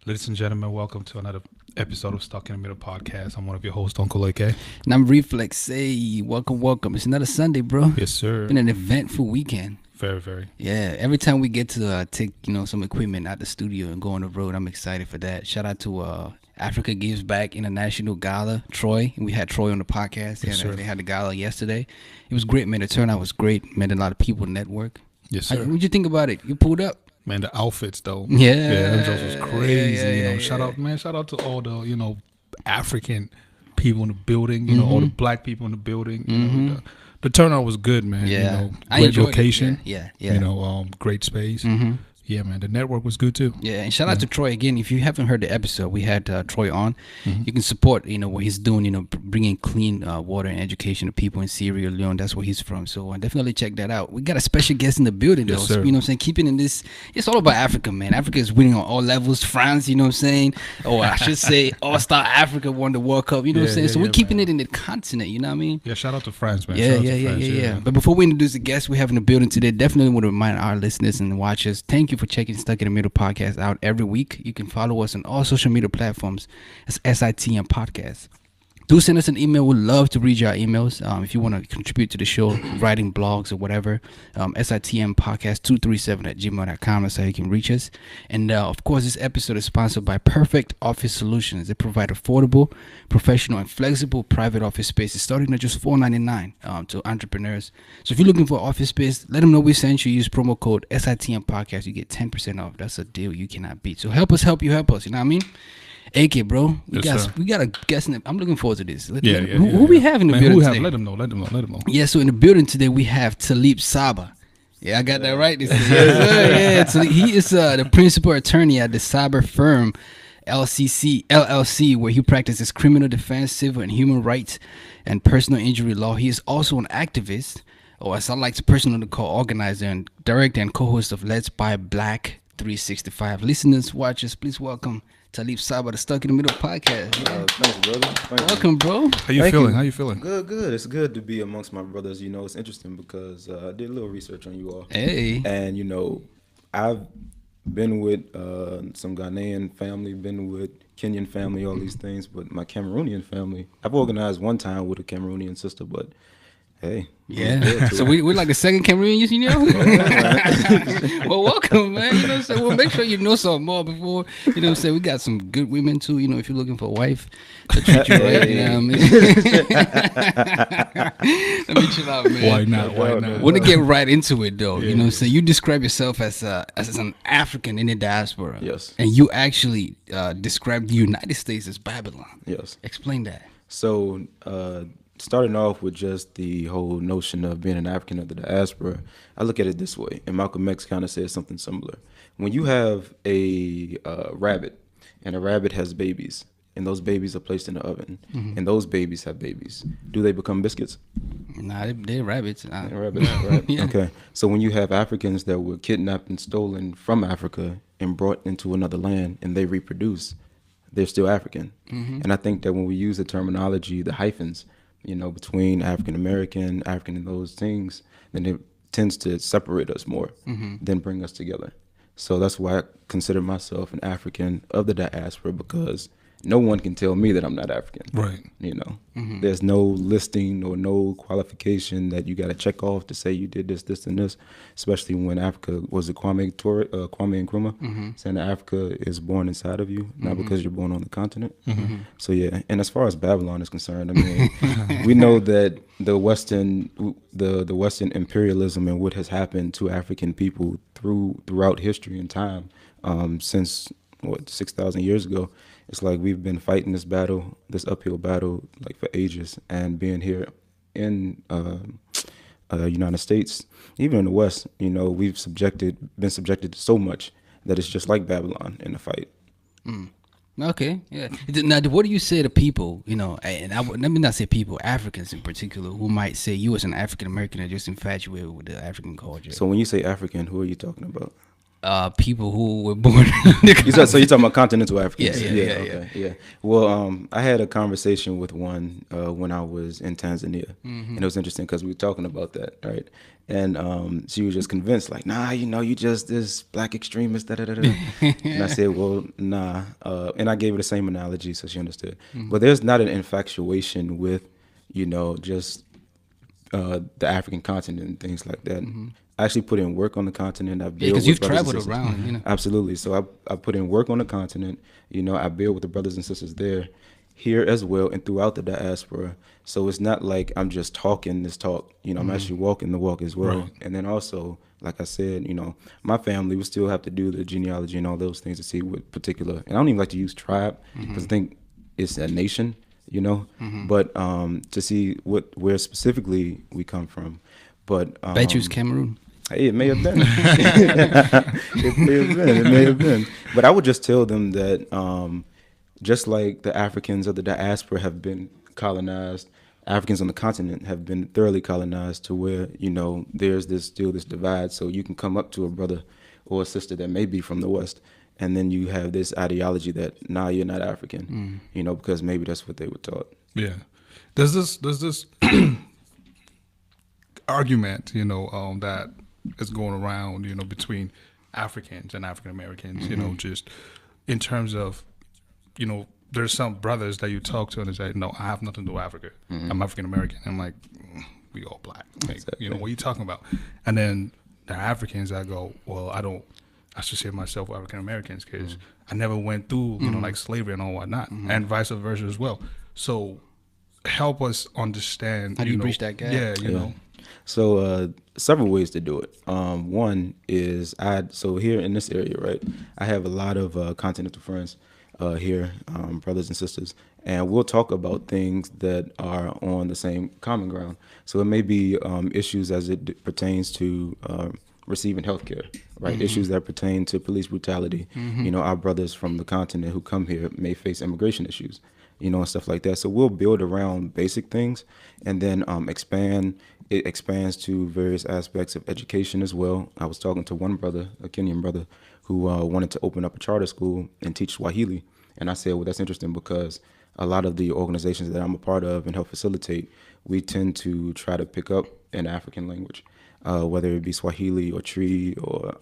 Ladies and gentlemen, welcome to another episode of Stuck in the Middle podcast. I'm one of your hosts, Uncle AK. And I'm Reflex. Hey, welcome. It's another Sunday, bro. Yes, sir. Been an eventful weekend. Very, very. Yeah, every time we get to take some equipment out the studio and go on the road, I'm excited for that. Shout out to Africa Gives Back International Gala, Troy. We had Troy on the podcast. Yes, sir. They had the gala yesterday. It was great, man. The turnout was great. Met a lot of people, network. Yes, sir. What'd you think about it? You pulled up? Man, the outfits though. Yeah, them jokes was crazy. Yeah, Shout out to all the African people in the building. All the black people in the building. The turnout was good, man. Yeah, I great enjoyed location. It. Yeah. Great space. Yeah, man. The network was good too. Yeah, and shout out to Troy again. If you haven't heard the episode, we had Troy on. You can support, what he's doing. Bringing clean water and education to people in Sierra Leone. That's where he's from. So definitely check that out. We got a special guest in the building, though. Yes, sir. You know what I'm saying? Keeping in this, it's all about Africa, man. Africa is winning on all levels. France, you know what I'm saying? Or I should say, All-Star Africa won the World Cup. You know what I'm saying? So we're keeping it in the continent. You know what I mean? Yeah, shout out to France, man. Yeah. But before we introduce the guest we have in the building today, definitely want to remind our listeners and watchers, thank you for checking Stuck in the Middle podcast out every week. You can follow us on all social media platforms as SITM Podcast. Do send us an email. We'd love to read your emails. If you want to contribute to the show, writing blogs or whatever, SITM Podcast 237@gmail.com. That's how you can reach us. And of course, this episode is sponsored by Perfect Office Solutions. They provide affordable, professional, and flexible private office spaces starting at just $4.99 to entrepreneurs. So if you're looking for office space, let them know we sent you. Use promo code SITM Podcast. You get 10% off. That's a deal you cannot beat. So help us help you help us. You know what I mean? AK, bro, we got a guest. I'm looking forward to this. Who we have in the building today? Let them know. Yeah, so in the building today we have Taalib Saber. Yeah, I got that right. Taalib, he is the principal attorney at the Saber Firm, LLC, where he practices criminal defense, civil and human rights, and personal injury law. He is also an activist, or as I like to personally call, organizer and director and co-host of Let's Buy Black 365. Listeners, watchers, please welcome Taalib Saber, the Stuck in the Middle podcast. Thanks, brother. Welcome, bro. How you feeling? Good. It's good to be amongst my brothers. It's interesting because I did a little research on you all. Hey. And, I've been with some Ghanaian family, been with Kenyan family, all these things. But my Cameroonian family, I've organized one time with a Cameroonian sister, but hey. Yeah. So we're like the second Cameroonians, Well, welcome, man. You know what I'm saying? Well, make sure you know something more before, we got some good women too, if you're looking for a wife to treat you right, you know what I mean? Let me chill out, man. Why not? Want to get right into it though, you know what I'm saying? You describe yourself as an African in the diaspora. Yes. And you actually describe the United States as Babylon. Yes. Explain that. So, starting off with just the whole notion of being an African of the diaspora, I look at it this way, and Malcolm X kind of says something similar. When you have a rabbit, and a rabbit has babies, and those babies are placed in the oven, and those babies have babies, do they become biscuits? Nah, they're rabbits. They're rabbits, right? Yeah. Okay. So when you have Africans that were kidnapped and stolen from Africa and brought into another land, and they reproduce, they're still African. And I think that when we use the terminology, the hyphens, between African American, African, and those things, then it tends to separate us more than bring us together. So that's why I consider myself an African of the diaspora, because no one can tell me that I'm not African. Right. There's no listing or no qualification that you got to check off to say you did this, this, and this, especially when Africa was Kwame Nkrumah, saying that Africa is born inside of you, not because you're born on the continent. So, yeah. And as far as Babylon is concerned, I mean, we know that the Western imperialism and what has happened to African people throughout history and time since, 6,000 years ago, it's like we've been fighting this battle, this uphill battle, like for ages. And being here in United States, even in the West, we've been subjected to so much that it's just like Babylon in the fight. Okay, yeah. Now, what do you say to people, let me not say people, Africans in particular, who might say you as an African American are just infatuated with the African culture? So when you say African, who are you talking about? people who were born. So you're talking about continental Africans? Yeah. Okay. Well, I had a conversation with one when I was in Tanzania, and it was interesting because we were talking about that, right? And she was just convinced, like, nah, you just this black extremist, da da da da. And I said, well, nah, and I gave her the same analogy, so she understood. But there's not an infatuation with, just the African continent and things like that. I actually put in work on the continent. I build because you've brothers and traveled sisters. around, Absolutely. So I put in work on the continent. I build with the brothers and sisters there, here as well, and throughout the diaspora. So it's not like I'm just talking this talk. I'm actually walking the walk as well. Right. And then also, like I said, my family would still have to do the genealogy and all those things to see what particular. And I don't even like to use tribe because I think it's a nation. But to see where specifically we come from. But Bet you it's Cameroon. Hey, it may have been. It may have been. But I would just tell them that just like the Africans of the diaspora have been colonized, Africans on the continent have been thoroughly colonized to where, there's still this divide. So you can come up to a brother or a sister that may be from the West, and then you have this ideology that, nah, you're not African, because maybe that's what they were taught. Yeah. There's this argument, that is going around, between Africans and African Americans, just in terms of, there's some brothers that you talk to and they say, no, I have nothing to do with Africa. I'm African American. I'm like, we all black. Like, what are you talking about? And then there are Africans that go, well, I associate myself with African Americans because I never went through, like slavery and all whatnot, and vice versa as well. So help us understand. How do you bridge that gap? Yeah, So several ways to do it. One is so here in this area, right, I have a lot of continental friends here, brothers and sisters, and we'll talk about things that are on the same common ground. So it may be issues as it pertains to receiving healthcare, right? Issues that pertain to police brutality. Our brothers from the continent who come here may face immigration issues, and stuff like that. So we'll build around basic things and then expand. It expands to various aspects of education as well. I was talking to one brother, a Kenyan brother, who wanted to open up a charter school and teach Swahili. And I said, well, that's interesting because a lot of the organizations that I'm a part of and help facilitate, we tend to try to pick up an African language, whether it be Swahili or Tree or,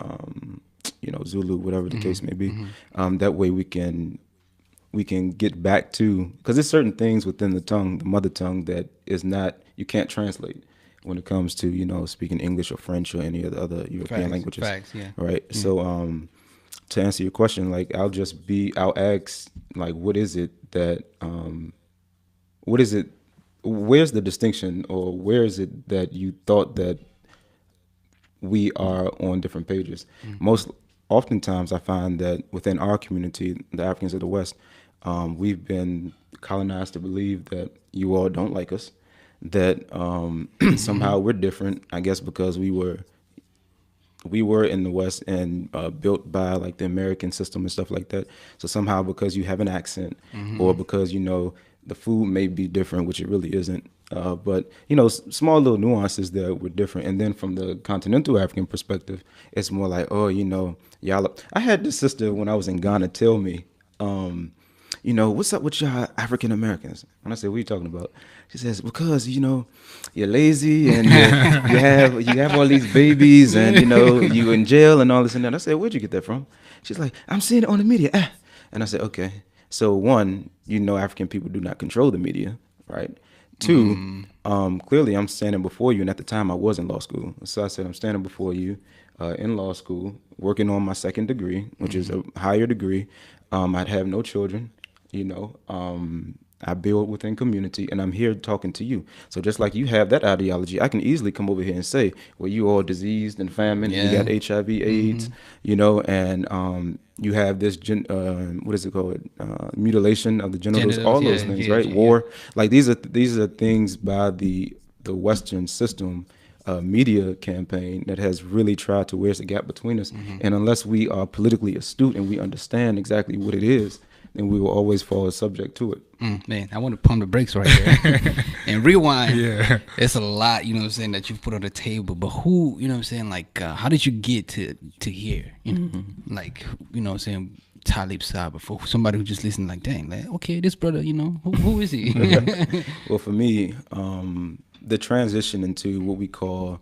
Zulu, whatever the case may be. That way we can get back to, because there's certain things within the mother tongue that is not, you can't translate when it comes to, speaking English or French or any of the other European languages. Facts, yeah. Right. Yeah. So to answer your question, like I'll ask, like, where's the distinction, or where is it that you thought that we are on different pages? Most oftentimes I find that within our community, the Africans of the West, we've been colonized to believe that you all don't like us, that somehow we're different, I guess because we were in the West and built by like the American system and stuff like that. So somehow because you have an accent or because, the food may be different, which it really isn't. But, small little nuances that were different. And then from the continental African perspective, it's more like, oh, y'all. I had this sister when I was in Ghana tell me, what's up with y'all African Americans? And I said, what are you talking about? She says, because, you're lazy and you have all these babies and, you in jail and all this and that. I said, where'd you get that from? She's like, I'm seeing it on the media. And I said, okay. So one, African people do not control the media, right? Two, clearly I'm standing before you. And at the time I was in law school. So I said, I'm standing before you in law school, working on my second degree, which is a higher degree. I'd have no children. I build within community, and I'm here talking to you. So just like you have that ideology, I can easily come over here and say, well, you all diseased and famine, you got HIV, AIDS, and you have this, what is it called? Mutilation of the genitals, all those things, right? War. Like these are things by the Western system media campaign that has really tried to where's the gap between us. And unless we are politically astute and we understand exactly what it is then we will always fall subject to it. Man, I want to pump the brakes right there and rewind. Yeah. It's a lot, you know what I'm saying, that you've put on the table. But who, you know what I'm saying, like, how did you get to here? You know, like, you know what I'm saying, Taalib Saber, for somebody who just listened, like, dang, like, okay, this brother, you know, who is he? Well, for me, the transition into what we call,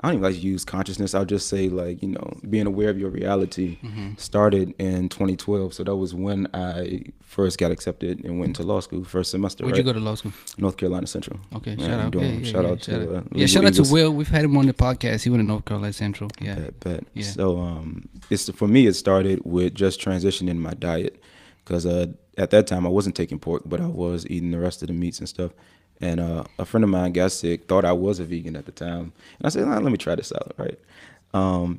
I don't even like to use consciousness. I'll just say, like, you know, being aware of your reality started in 2012. So that was when I first got accepted and went into law school, first semester. Where'd you go to law school? North Carolina Central. Okay, Yeah, shout out. shout out to shout out to Will. We've had him on the podcast. He went to North Carolina Central. Yeah. Bet. Yeah. So it's for me, it started with just transitioning my diet, because at that time I wasn't taking pork, but I was eating the rest of the meats and stuff. And a friend of mine got sick, thought I was a vegan at the time. And I said, let me try this out, right?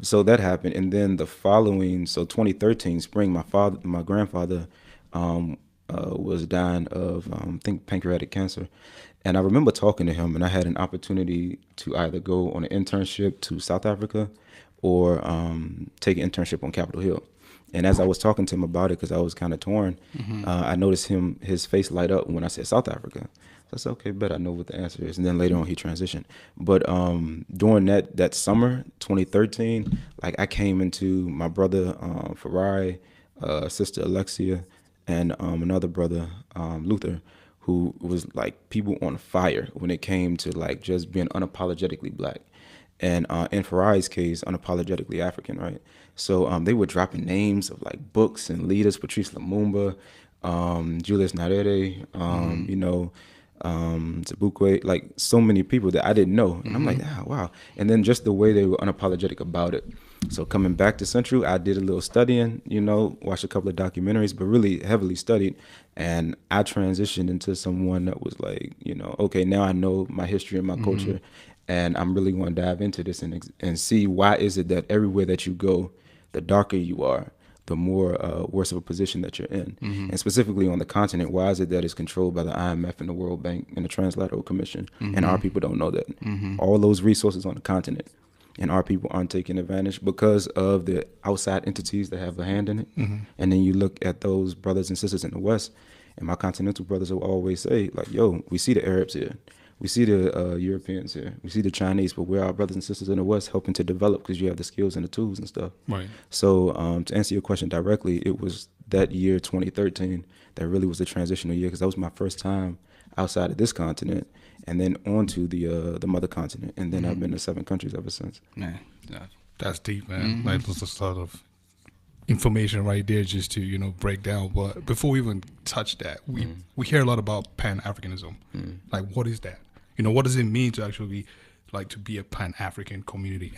So that happened. And then the following, so 2013 spring, my grandfather was dying of, I think, pancreatic cancer. And I remember talking to him, and I had an opportunity to either go on an internship to South Africa or take an internship on Capitol Hill. And as I was talking to him about it, because I was kind of torn, I noticed his face light up when I said South Africa. So I said, okay, bet I know what the answer is. And then later on, he transitioned. But during that summer, 2013, like, I came into my brother, Farai, sister Alexia, and another brother, Luther, who was like people on fire when it came to like just being unapologetically black. And in Farai's case, unapologetically African, right? So they were dropping names of like books and leaders, Patrice Lumumba, Julius Nyerere, you know, Zibukwe, like so many people that I didn't know. And I'm like, wow. And then just the way they were unapologetic about it. So coming back to Central, I did a little studying, you know, watched a couple of documentaries, but really heavily studied. And I transitioned into someone that was like, you know, okay, now I know my history and my culture, and I'm really going to dive into this and see why is it that everywhere that you go, the darker you are, the more worse of a position that you're in. And specifically on the continent, why is it that it's controlled by the IMF and the World Bank and the Translateral Commission, and our people don't know that? All those resources on the continent, and our people aren't taking advantage because of the outside entities that have a hand in it. And then you look at those brothers and sisters in the West, and my continental brothers will always say, like, yo, we see the Arabs here. We see the Europeans here. We see the Chinese, but we're our brothers and sisters in the West helping to develop because you have the skills and the tools and stuff. Right. So to answer your question directly, it was that year, 2013, that really was the transitional year, because that was my first time outside of this continent and then onto the mother continent. And then I've been to 7 countries ever since. Man, That's deep, man. Like, there's a sort of information right there just to, you know, break down. But before we even touch that, we hear a lot about Pan-Africanism. Like, what is that? You know, what does it mean to actually, like, to be a Pan-African community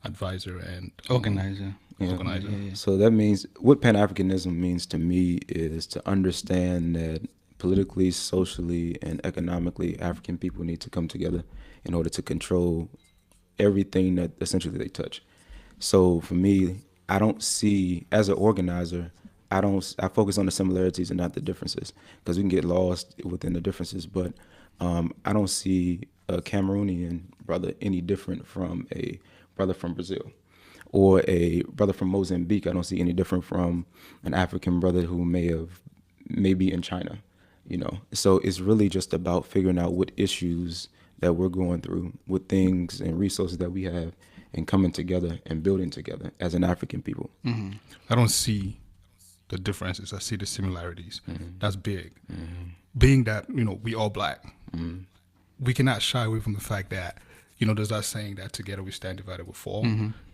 advisor and organizer? Organizer. Yeah. So that means, what Pan-Africanism means to me is to understand that politically, socially, and economically, African people need to come together in order to control everything that essentially they touch. So for me, I don't see, as an organizer, I focus on the similarities and not the differences, because we can get lost within the differences. But I don't see a Cameroonian brother any different from a brother from Brazil, or a brother from Mozambique. I don't see any different from an African brother who may be in China, you know. So it's really just about figuring out what issues that we're going through, what things and resources that we have, and coming together and building together as an African people. I don't see the differences. I see the similarities. That's big. Being that, you know, we all black, we cannot shy away from the fact that, you know, there's that saying that together we stand, divided we fall.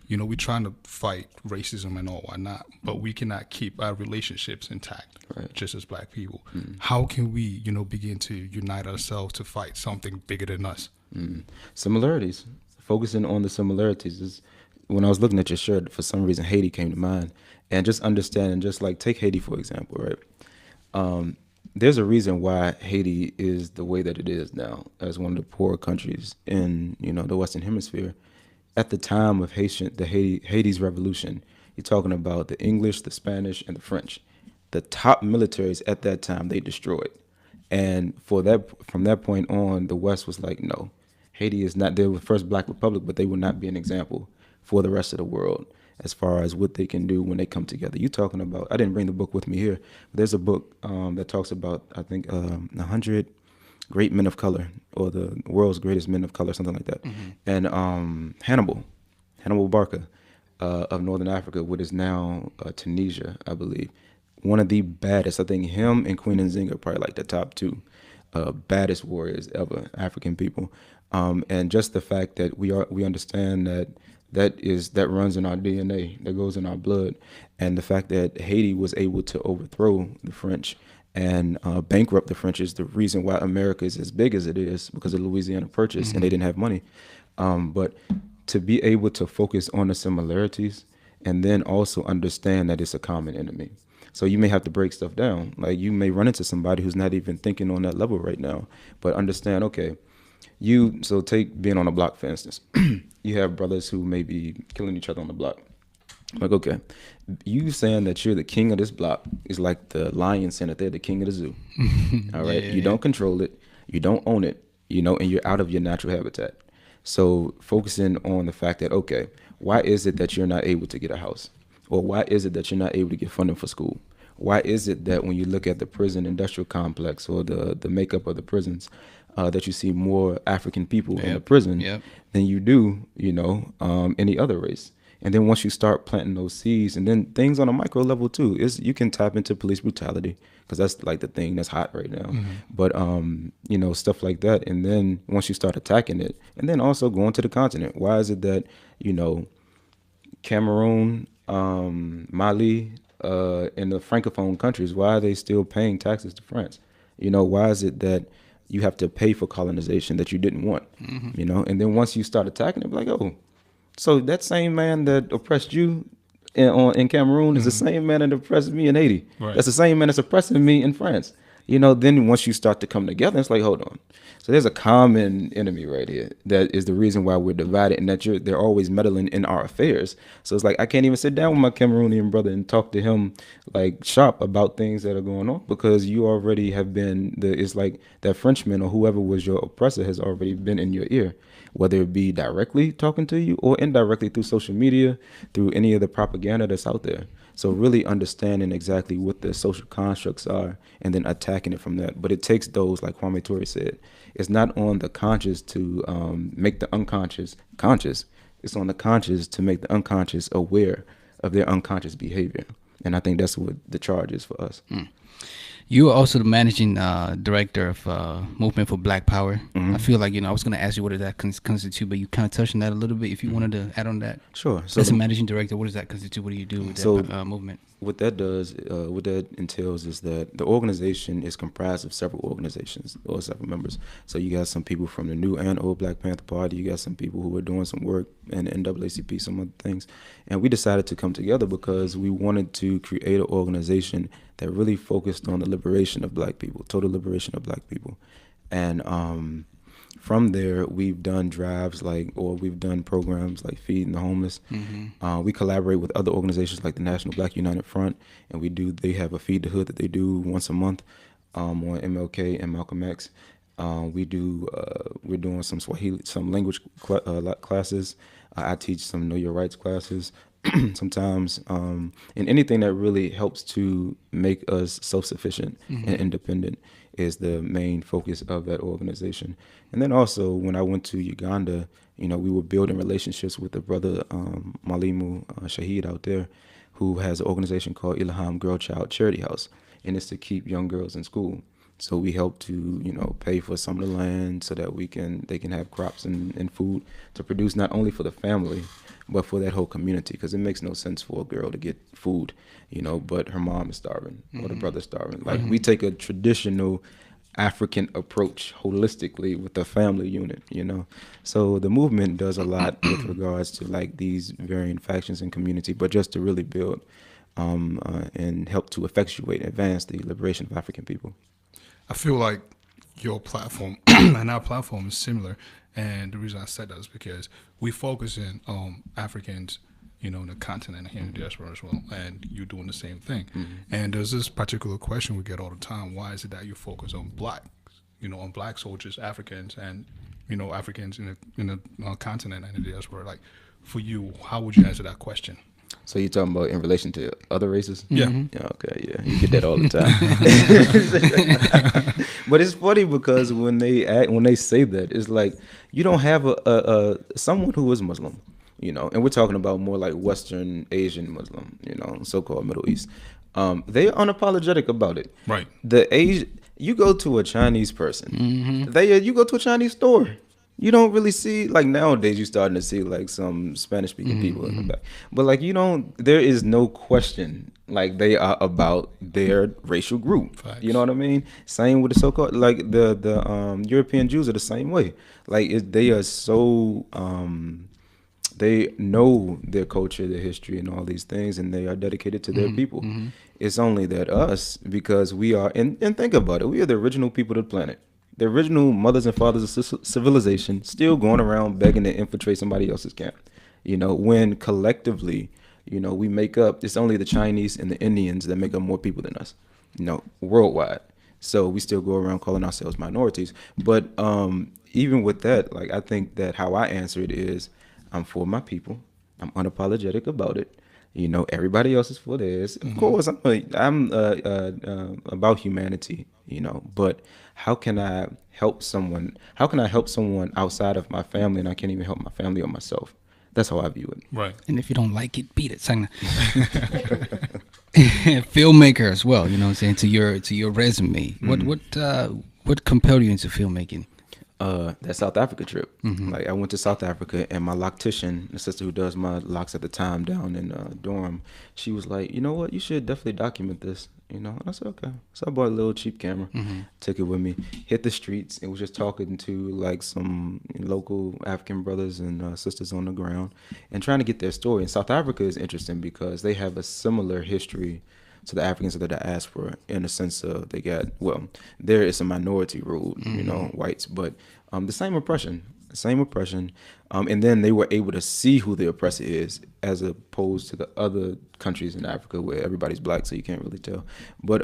You know, we're trying to fight racism and all whatnot, but we cannot keep our relationships intact, just as black people. How can we, you know, begin to unite ourselves to fight something bigger than us? Similarities. Focusing on the similarities is, when I was looking at your shirt, for some reason Haiti came to mind, and just understanding, just like take Haiti for example, right? There's a reason why Haiti is the way that it is now, as one of the poorer countries in, you know, the Western Hemisphere. At the time of Haiti's revolution, you're talking about the English, the Spanish, and the French. The top militaries at that time they destroyed, and from that point on, the West was like, no, Haiti is not. They were the first Black republic, but they will not be an example for the rest of the world. as far as what they can do when they come together. You talking about, I didn't bring the book with me here, but there's a book that talks about, I think, 100 great men of color, or the world's greatest men of color, something like that. And Hannibal Barca of Northern Africa, what is now Tunisia, I believe. One of the baddest, I think him and Queen Nzinga are probably like the top two baddest warriors ever, African people. And just the fact that we understand that runs in our DNA, that goes in our blood. And the fact that Haiti was able to overthrow the French and bankrupt the French is the reason why America is as big as it is, because of Louisiana Purchase, and they didn't have money. But to be able to focus on the similarities and then also understand that it's a common enemy. So you may have to break stuff down. Like, you may run into somebody who's not even thinking on that level right now, but understand, okay, so take being on a block, for instance. You have brothers who may be killing each other on the block. Like, okay, you saying that you're the king of this block is like the lion saying that they're the king of the zoo. All right. You don't control it. You don't own it, and you're out of your natural habitat. So focusing on the fact that, okay, why is it that you're not able to get a house? Or why is it that you're not able to get funding for school? Why is it that when you look at the prison industrial complex, or the makeup of the prisons, that you see more African people in the prison than you do, any other race? And then once you start planting those seeds, and then things on a micro level too, you can tap into police brutality, because that's like the thing that's hot right now. But stuff like that. And then once you start attacking it, and then also going to the continent, why is it that Cameroon, Mali, in the Francophone countries, why are they still paying taxes to France? Why is it that you have to pay for colonization that you didn't want? And then once you start attacking it, like, oh, so that same man that oppressed you in Cameroon is the same man that oppressed me in Haiti. Right. That's the same man that's oppressing me in France. Then once you start to come together, it's like, hold on. So there's a common enemy right here that is the reason why we're divided, and that they're always meddling in our affairs. So it's like, I can't even sit down with my Cameroonian brother and talk to him like shop about things that are going on, because you already have been it's like that Frenchman or whoever was your oppressor has already been in your ear, whether it be directly talking to you or indirectly through social media, through any of the propaganda that's out there. So really understanding exactly what the social constructs are and then attacking it from that. But it takes those, like Kwame Ture said, it's not on the conscious to make the unconscious conscious. It's on the conscious to make the unconscious aware of their unconscious behavior. And I think that's what the charge is for us. You are also the managing director of Movement for Black Power. I feel like, I was going to ask you what does that constitute, but you kind of touched on that a little bit. If you wanted to add on that. Sure. So as a managing director, what does that constitute? What do you do with that movement? What that does, what that entails is that the organization is comprised of several organizations or several members. So you got some people from the new and old Black Panther Party. You got some people who are doing some work in the NAACP, some other things. And we decided to come together because we wanted to create an organization that really focused on the liberation of Black people, total liberation of Black people. And from there, we've done drives we've done programs like Feeding the Homeless. We collaborate with other organizations like the National Black United Front, and they have a Feed the Hood that they do once a month on MLK and Malcolm X. We're doing some Swahili, some language classes. I teach some Know Your Rights classes sometimes, and anything that really helps to make us self-sufficient and independent is the main focus of that organization. And then also when I went to Uganda, we were building relationships with the brother Malimu Shahid out there, who has an organization called Ilham Girl Child Charity House, and it's to keep young girls in school. So we help to, pay for some of the land so that they can have crops and food to produce not only for the family, but for that whole community. Because it makes no sense for a girl to get food, but her mom is starving or the brother's starving. Like we take a traditional African approach holistically with the family unit, So the movement does a lot with regards to like these varying factions and community, but just to really build and help to effectuate and advance the liberation of African people. I feel like your platform and our platform is similar, and the reason I said that is because we focus in Africans, in the continent and here in the diaspora as well, and you're doing the same thing. And there's this particular question we get all the time: why is it that you focus on black, on black soldiers, Africans, and Africans in the continent and the diaspora? Like, for you, how would you answer that question? So you talking about in relation to other races? Yeah. Yeah. Okay. Yeah. You get that all the time. But it's funny because when they say that, it's like you don't have a someone who is Muslim, and we're talking about more like Western Asian Muslim, so-called Middle East. They're unapologetic about it. Right. You go to a Chinese person, you go to a Chinese store. You don't really see, like nowadays you're starting to see like some Spanish speaking people in the back. But like there is no question like they are about their racial group. Facts. You know what I mean? Same with the so-called like the European Jews are the same way. Like they are so they know their culture, their history, and all these things, and they are dedicated to their people. It's only that us, because we are, and think about it, we are the original people of the planet. The original mothers and fathers of civilization, still going around begging to infiltrate somebody else's camp. When collectively, we make up, it's only the Chinese and the Indians that make up more people than us, worldwide. So we still go around calling ourselves minorities. But even with that, like I think that how I answer it is, I'm for my people. I'm unapologetic about it. Everybody else is for theirs. Of course, I'm about humanity. But how can I help someone? How can I help someone outside of my family, and I can't even help my family or myself? That's how I view it. Right. And if you don't like it, beat it. Filmmaker as well. You know what I'm saying, to your resume. What compelled you into filmmaking? That South Africa trip. Like I went to South Africa, and my loctician, the sister who does my locks at the time down in dorm, she was like, you know what, you should definitely document this. And I said, okay. So I bought a little cheap camera, took it with me, hit the streets, and was just talking to like some local African brothers and sisters on the ground, and trying to get their story. And South Africa is interesting because they have a similar history to the Africans of the diaspora, in the sense of there is a minority rule, whites, but the same oppression. And then they were able to see who the oppressor is, as opposed to the other countries in Africa where everybody's black, so you can't really tell. But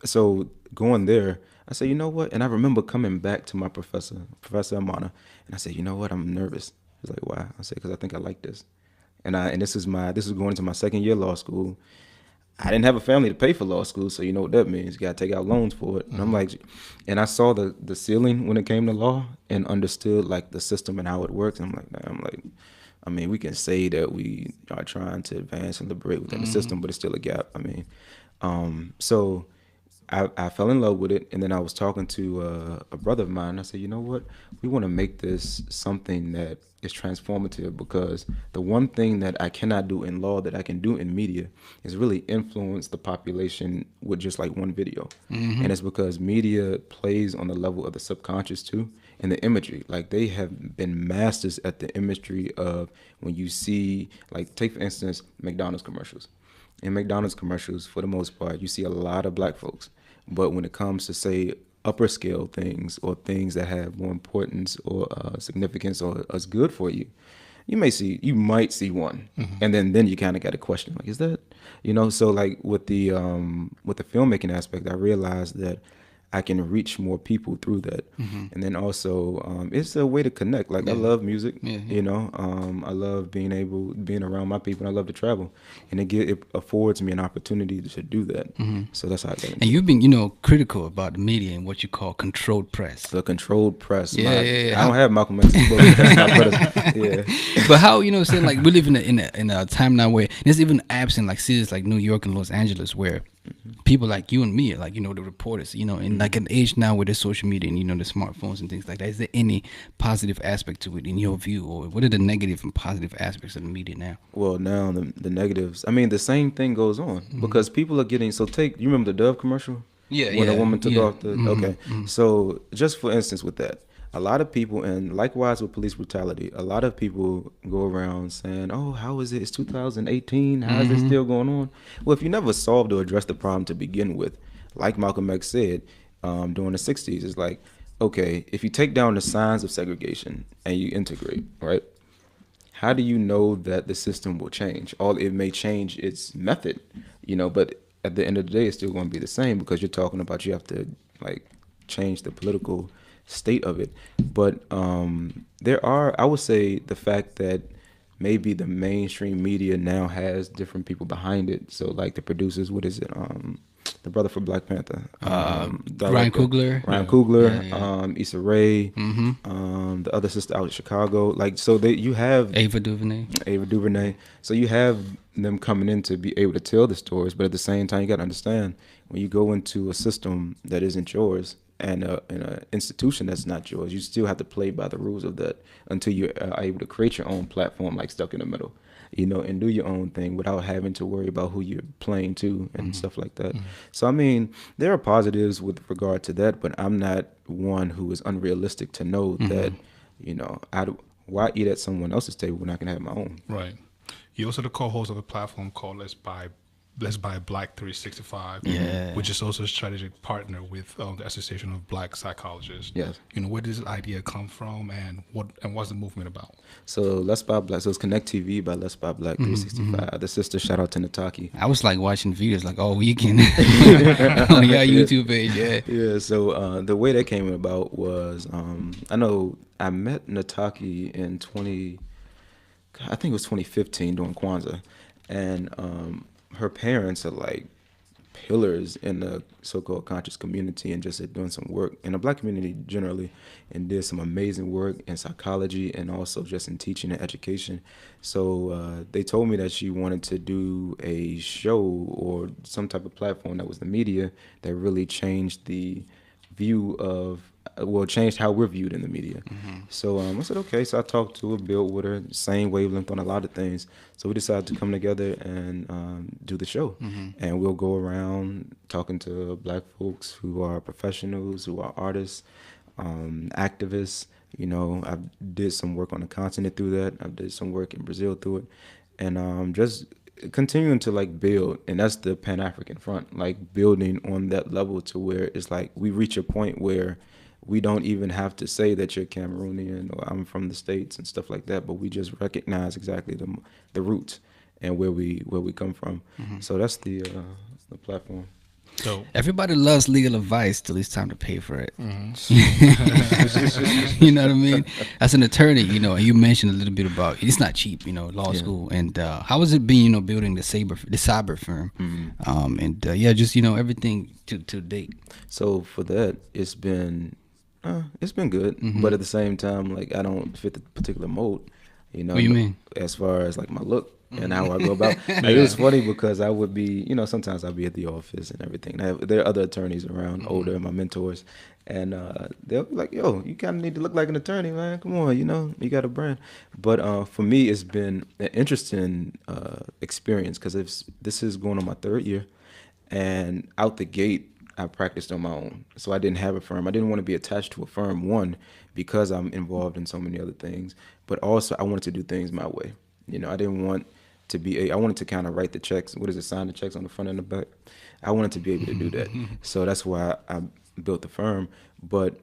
so going there, I said, you know what? And I remember coming back to my Professor Amana, and I said, you know what? I'm nervous. He's like, why? I said, because I think I like this. And this is going into my second year law school. I didn't have a family to pay for law school, so you know what that means. You got to take out loans for it. And I'm like, and I saw the ceiling when it came to law, and understood like the system and how it works. And I'm like, I mean, we can say that we are trying to advance and liberate within the system, but it's still a gap. I mean, so I fell in love with it, and then I was talking to a brother of mine. I said, you know what? We want to make this something that is transformative, because the one thing that I cannot do in law that I can do in media is really influence the population with just like one video. And it's because media plays on the level of the subconscious too, and the imagery. Like they have been masters at the imagery of when you see, like take for instance, McDonald's commercials. In McDonald's commercials, for the most part, you see a lot of black folks. But when it comes to, say, upper scale things, or things that have more importance or significance, or is good for you, you might see one. And then you kind of got to question, like, is that, so like with the filmmaking aspect, I realized that I can reach more people through that. And then also it's a way to connect. Like I love music, I love being around my people, and I love to travel, and it affords me an opportunity to do that. So that's how I got into it. And you've been critical about the media and what you call controlled press. The controlled press. I don't have Malcolm X's book. That's not press. But how, saying like we live in a time now where there's even apps in like cities like New York and Los Angeles where people like you and me, like the reporters, in like an age now with the social media and the smartphones and things like that. Is there any positive aspect to it in your view, or what are the negative and positive aspects of the media now? Well, now the negatives. I mean, the same thing goes on because people are getting. So you remember the Dove commercial? When a woman took off the. Okay, so just for instance, with that. A lot of people, and likewise with police brutality, a lot of people go around saying, oh, how is it? It's 2018. How is it still going on? Well, if you never solved or addressed the problem to begin with, like Malcolm X said during the 60s, it's like, okay, if you take down the signs of segregation and you integrate, right? How do you know that the system will change? It may change its method, but at the end of the day, it's still going to be the same, because you're talking about you have to like change the political state of it. But I would say the fact that maybe the mainstream media now has different people behind it. So like the producers, what is it? The brother for Black Panther, Ryan director, Coogler. Ryan Coogler, Yeah. Issa Rae, the other sister out in Chicago. Like, so you have Ava DuVernay. So you have them coming in to be able to tell the stories, but at the same time, you got to understand when you go into a system that isn't yours and in an institution that's not yours, you still have to play by the rules of that until you're able to create your own platform, like Stuck in the Middle, and do your own thing without having to worry about who you're playing to and stuff like that. So, I mean, there are positives with regard to that, but I'm not one who is unrealistic to know that, why eat at someone else's table when I can have my own? Right. You're also the co-host of a platform called Let's Buy Black 365, which is also a strategic partner with the Association of Black Psychologists. Yes. Where did this idea come from, and what's the movement about? So Let's Buy Black. So it's Connect TV by Let's Buy Black 365. The sister, shout out to Nataki. I was like watching videos like all weekend on your YouTube page. Yeah. Yeah. So the way that came about was I know I met Nataki in 2015 during Kwanzaa, and her parents are like pillars in the so-called conscious community and just doing some work in the Black community generally, and did some amazing work in psychology and also just in teaching and education. So they told me that she wanted to do a show or some type of platform that was the media that really changed the view of changed how we're viewed in the media. So I said, okay. So I talked to her, built with her, same wavelength on a lot of things. So we decided to come together and do the show. And we'll go around talking to Black folks who are professionals, who are artists, activists. I did some work on the continent through that. I did some work in Brazil through it. And just continuing to like build, and that's the Pan-African front, like building on that level to where it's like we reach a point where we don't even have to say that you're Cameroonian or I'm from the States and stuff like that, but we just recognize exactly the roots and where we come from. So that's the platform. So everybody loves legal advice till it's time to pay for it. You know what I mean? As an attorney, you mentioned a little bit about it's not cheap, law school. And how has it been, building the Saber firm? Just everything to date. So for that, it's been good, but at the same time, like I don't fit the particular mold. What do you mean? As far as like my look and how I go about. Like, it was funny because I would be, sometimes I'll be at the office and everything. There are other attorneys around, older, my mentors, and they'll be like, "Yo, you kind of need to look like an attorney, man. Come on, you got a brand." But for me, it's been an interesting experience because this is going on my third year, and out the gate, I practiced on my own. So I didn't have a firm. I didn't want to be attached to a firm, one, because I'm involved in so many other things, but also I wanted to do things my way. I didn't want to be I wanted to kind of write the checks. What is it? Sign the checks on the front and the back. I wanted to be able to do that. So that's why I built the firm. But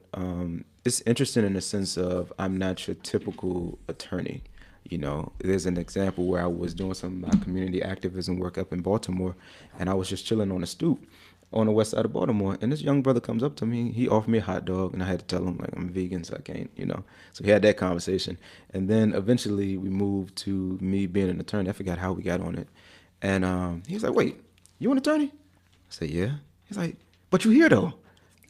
it's interesting in the sense of I'm not your typical attorney. There's an example where I was doing some community activism work up in Baltimore, and I was just chilling on a stoop on the west side of Baltimore, and this young brother comes up to me. He offered me a hot dog, and I had to tell him like I'm vegan, so I can't, So we had that conversation, and then eventually we moved to me being an attorney. I forgot how we got on it, and he was like, "Wait, you an attorney?" I said, "Yeah." He's like, "But you here though?"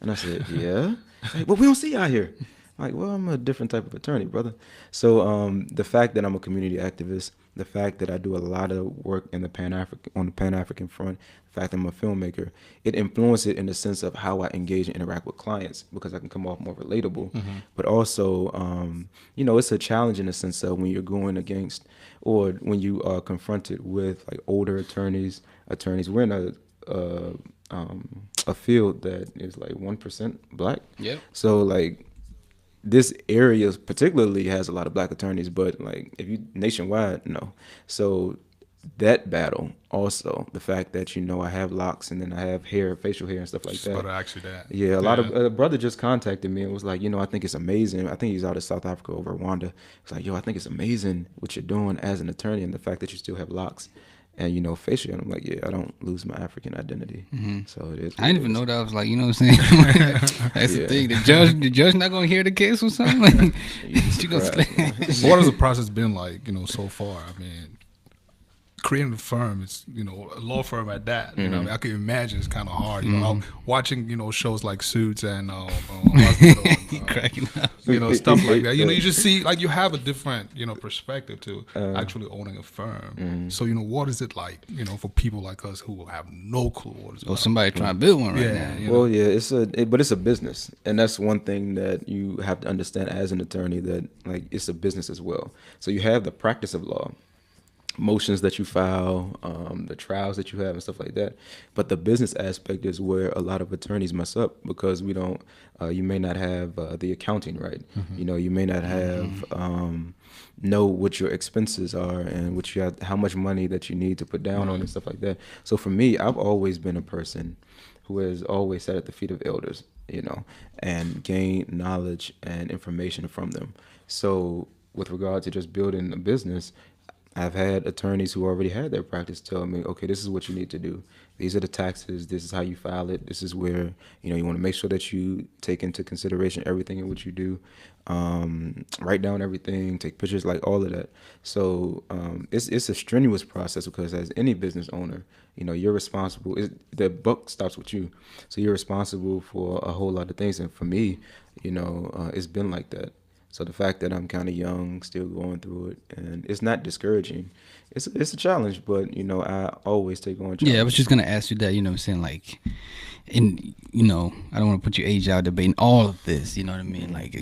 And I said, "Yeah." He's like, "But we don't see you out here." I'm like, well, I'm a different type of attorney, brother. So the fact that I'm a community activist, the fact that I do a lot of work in the Pan-African front, the fact that I'm a filmmaker, it influences it in the sense of how I engage and interact with clients because I can come off more relatable. But also, it's a challenge in the sense of when you're going against or when you are confronted with like older attorneys. We're in a field that is like 1% Black. Yeah. So like, this area particularly has a lot of Black attorneys, but like if you nationwide, no. So that battle, also the fact that I have locks and then I have hair, facial hair and stuff like that. But actually, that a lot of a brother just contacted me and was like, I think it's amazing. I think he's out of South Africa or Rwanda. It's like, I think it's amazing what you're doing as an attorney and the fact that you still have locks. And, you know, facially, I'm like, yeah, I don't lose my African identity. So it is. I didn't even know that. I was like, you know what I'm saying? That's the thing. The judge not gonna hear the case or something. Like, she gonna what has the process been like, you know, so far? I mean, creating a firm, it's, you know, a law firm at that. You know, I mean, I can imagine it's kind of hard. You know, watching, you know, shows like Suits and cracking up. you know, stuff like that. You know, you just see, like, you have a different, you know, perspective to actually owning a firm. So, you know, what is it like, you know, for people like us who have no clue what it's about? Or somebody trying to build one right now. You know? Well, yeah, but it's a business, and that's one thing that you have to understand as an attorney, that like it's a business as well. So you have the practice of law, motions that you file, the trials that you have and stuff like that. But the business aspect is where a lot of attorneys mess up, because we don't, you may not have the accounting right. You know, you may not have, know what your expenses are and what you have, how much money that you need to put down on and stuff like that. So for me, I've always been a person who has always sat at the feet of elders, you know, and gained knowledge and information from them. So with regard to just building a business, I've had attorneys who already had their practice tell me, okay, this is what you need to do. These are the taxes. This is how you file it. This is where, you know, you want to make sure that you take into consideration everything in what you do. Write down everything, take pictures, like all of that. So it's a strenuous process, because as any business owner, you know, you're responsible. The buck stops with you. So you're responsible for a whole lot of things. And for me, you know, it's been like that. So the fact that I'm kind of young, still going through it, and it's not discouraging. It's a challenge, but, you know, I always take on challenges. Yeah, I was just gonna ask you that. You know what I'm saying? Like, in, you know, I don't want to put your age out there, but in all of this, you know what I mean? Like,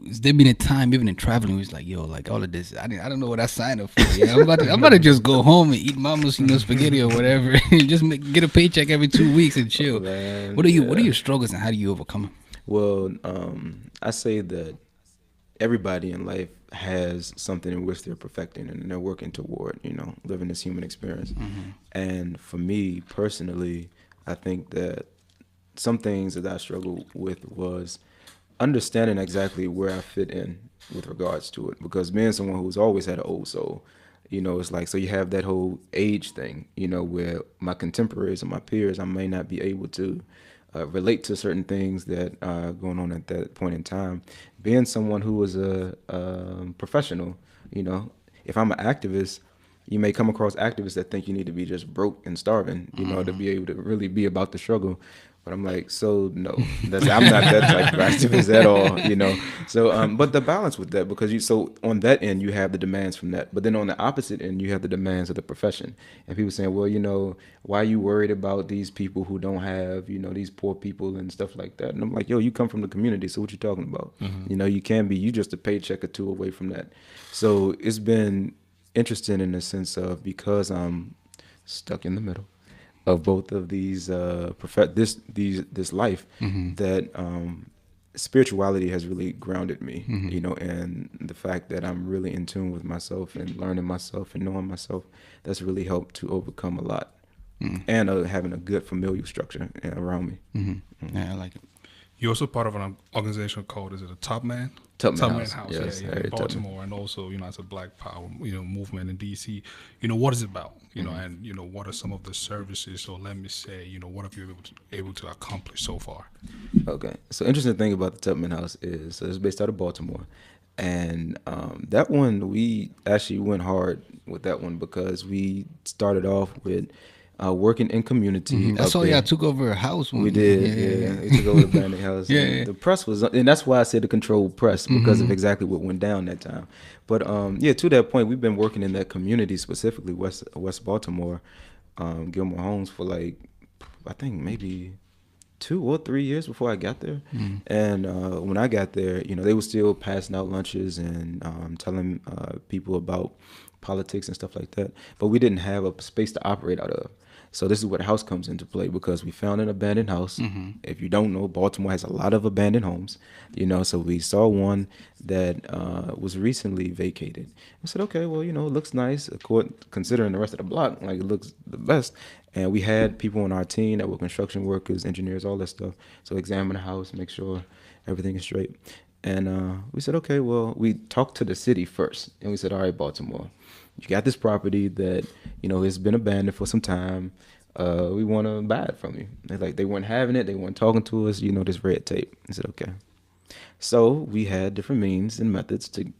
is there been a time, even in traveling, where it's like, yo, like all of this, I don't know what I signed up for. Yeah, I'm about to just go home and eat mama's, you know, spaghetti or whatever, and just get a paycheck every 2 weeks and chill. Oh, man, what are your struggles, and how do you overcome them? Well, I say that everybody in life has something in which they're perfecting and they're working toward, you know, living this human experience. And for me personally, I think that some things that I struggled with was understanding exactly where I fit in with regards to it. Because being someone who's always had an old soul, you know, it's like, so you have that whole age thing, you know, where my contemporaries and my peers, I may not be able to relate to certain things that are going on at that point in time. Being someone who was a professional, you know, if I'm an activist, you may come across activists that think you need to be just broke and starving, you know, to be able to really be about the struggle. But I'm like, so no, I'm not that type of activist at all, you know. So, but the balance with that, because so on that end you have the demands from that, but then on the opposite end you have the demands of the profession. And people saying, well, you know, why are you worried about these people who don't have, you know, these poor people and stuff like that? And I'm like, yo, you come from the community, so what you talking about? You know, you just a paycheck or two away from that. So it's been interesting in the sense of, because I'm stuck in the middle of both of these this life, that spirituality has really grounded me, you know, and the fact that I'm really in tune with myself and learning myself and knowing myself, that's really helped to overcome a lot. And having a good familial structure around me. Yeah, I like it. You're also part of an organization called, is it a Top Man? Tubman House. Yes, in Baltimore, and also, you know, as a Black Power, you know, movement in DC. You know, what is it about? You know, and, you know, what are some of the services, or let me say, you know, what have you able to accomplish so far? Okay, so interesting thing about the Tubman House is, so it's based out of Baltimore, and that one, we actually went hard with that one, because we started off with working in community. I saw y'all took over a house. We did, yeah. We took over the abandoned house. The press was, and that's why I said the controlled press, because of exactly what went down that time. But yeah, to that point, we've been working in that community, specifically West Baltimore, Gilmore Homes, for like, I think maybe 2 or 3 years before I got there. And when I got there, you know, they were still passing out lunches and telling people about politics and stuff like that, but we didn't have a space to operate out of. So this is where the house comes into play, because we found an abandoned house. If you don't know, Baltimore has a lot of abandoned homes, you know, so we saw one that was recently vacated. I said, okay, well, you know, it looks nice, considering the rest of the block, like, it looks the best. And we had people on our team that were construction workers, engineers, all that stuff. So examine the house, make sure everything is straight. And we said, okay, well, we talked to the city first. And we said, all right, Baltimore, you got this property that, has been abandoned for some time. We want to buy it from you. They weren't having it. They weren't talking to us, this red tape. I said, okay. So we had different means and methods to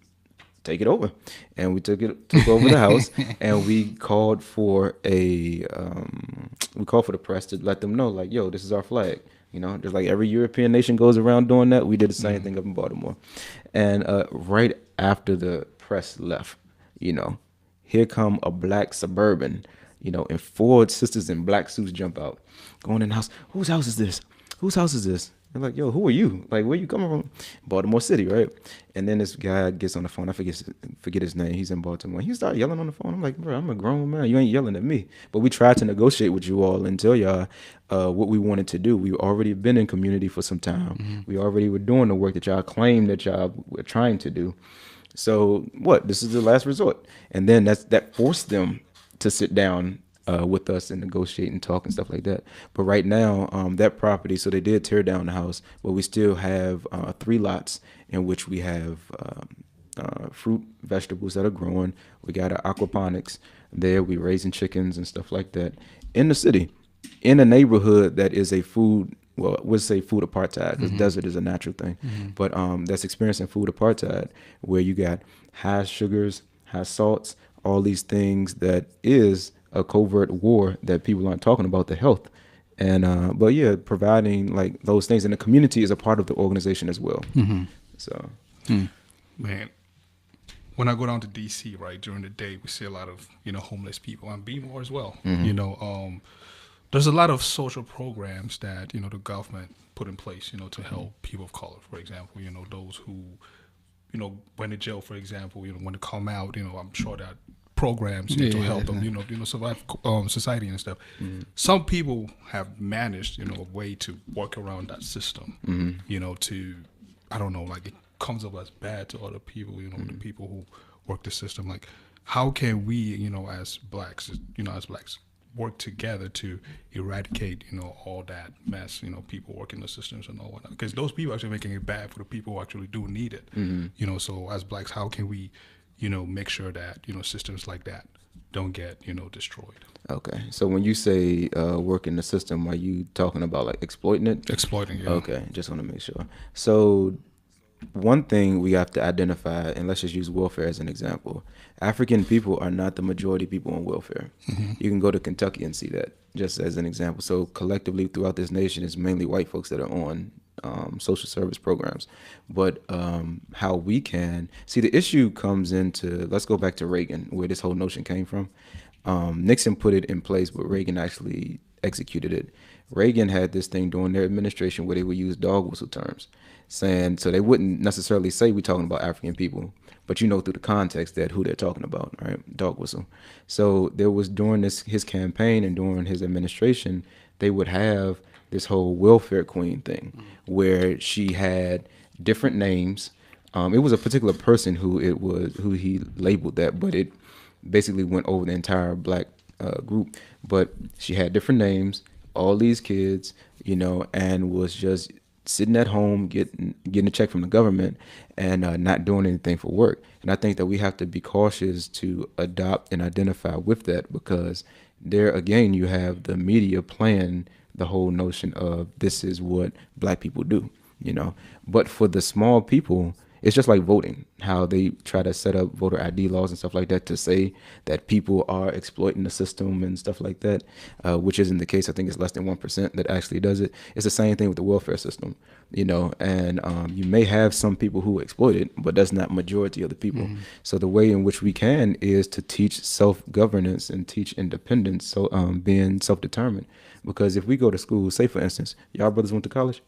take it over. And we took over the house, and we called for the press to let them know, like, yo, this is our flag. Just like every European nation goes around doing that, we did the same thing up in Baltimore. And right after the press left, here come a black Suburban, and 4 sisters in black suits jump out, going in the house. Whose house is this? Whose house is this? They're like, yo, who are you? Like, where you coming from? Baltimore City, right? And then this guy gets on the phone. I forget his name. He's in Baltimore. He started yelling on the phone. I'm like, bro, I'm a grown man. You ain't yelling at me. But we tried to negotiate with you all and tell y'all what we wanted to do. We already been in community for some time. Mm-hmm. We already were doing the work that y'all claimed that y'all were trying to do. So what? This is the last resort. And then that forced them to sit down with us and negotiate and talk and stuff like that. But right now, that property, so they did tear down the house, but we still have 3 lots in which we have fruit, vegetables that are growing. We got our aquaponics there. We raising chickens and stuff like that in the city, in a neighborhood that is a food, well, we'll say food apartheid, because desert is a natural thing, but that's experiencing food apartheid, where you got high sugars, high salts, all these things that is a covert war that people aren't talking about, the health. And but yeah, providing like those things, and the community is a part of the organization as well. So man, when I go down to DC, right, during the day, we see a lot of homeless people, and Bmore as well. There's a lot of social programs that the government put in place to help people of color, for example, those who went to jail, for example, when they come out, I'm sure that programs to help them, survive society and stuff. Some people have managed, a way to work around that system, to, I don't know, like it comes up as bad to other people, the people who work the system. Like, how can we, as blacks, work together to eradicate, all that mess, people working the systems and all that? Because those people are actually making it bad for the people who actually do need it. So as blacks, how can we make sure that, systems like that don't get, destroyed? Okay. So when you say work in the system, are you talking about like exploiting it? Exploiting, yeah. Okay. Just want to make sure. So one thing we have to identify, and let's just use welfare as an example. African people are not the majority people on welfare. You can go to Kentucky and see that, just as an example. So collectively throughout this nation, it's mainly white folks that are on social service programs. But how we can see, the issue comes into, let's go back to Reagan, where this whole notion came from. Nixon put it in place, but Reagan actually executed it. Reagan had this thing during their administration where they would use dog whistle terms, saying, so they wouldn't necessarily say we're talking about African people, but through the context that who they're talking about, right? Dog whistle. So there was, during his campaign and during his administration, they would have this whole welfare queen thing where she had different names. It was a particular person who he labeled that, but it basically went over the entire black group. But she had different names, all these kids, and was just sitting at home getting a check from the government and not doing anything for work. And I think that we have to be cautious to adopt and identify with that, because there again you have the media playing the whole notion of this is what black people do, but for the small people, it's just like voting, how they try to set up voter ID laws and stuff like that to say that people are exploiting the system and stuff like that, which isn't the case. I think it's less than 1% that actually does it. It's the same thing with the welfare system, and you may have some people who exploit it, but that's not majority of the people. So the way in which we can is to teach self-governance and teach independence, so being self-determined. Because if we go to school, say for instance, y'all brothers went to college?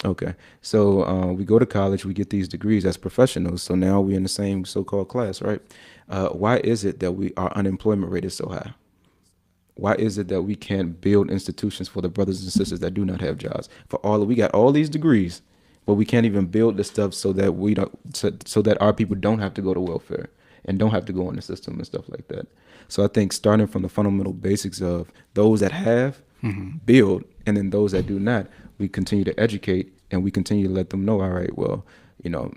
Okay. So we go to college, we get these degrees as professionals. So now we're in the same so-called class, right? Why is it that our unemployment rate is so high? Why is it that we can't build institutions for the brothers and sisters that do not have jobs? We got all these degrees, but we can't even build the stuff so that our people don't have to go to welfare and don't have to go in the system and stuff like that. So I think starting from the fundamental basics of those that have, build, and then those that do not, we continue to educate and we continue to let them know, all right, well,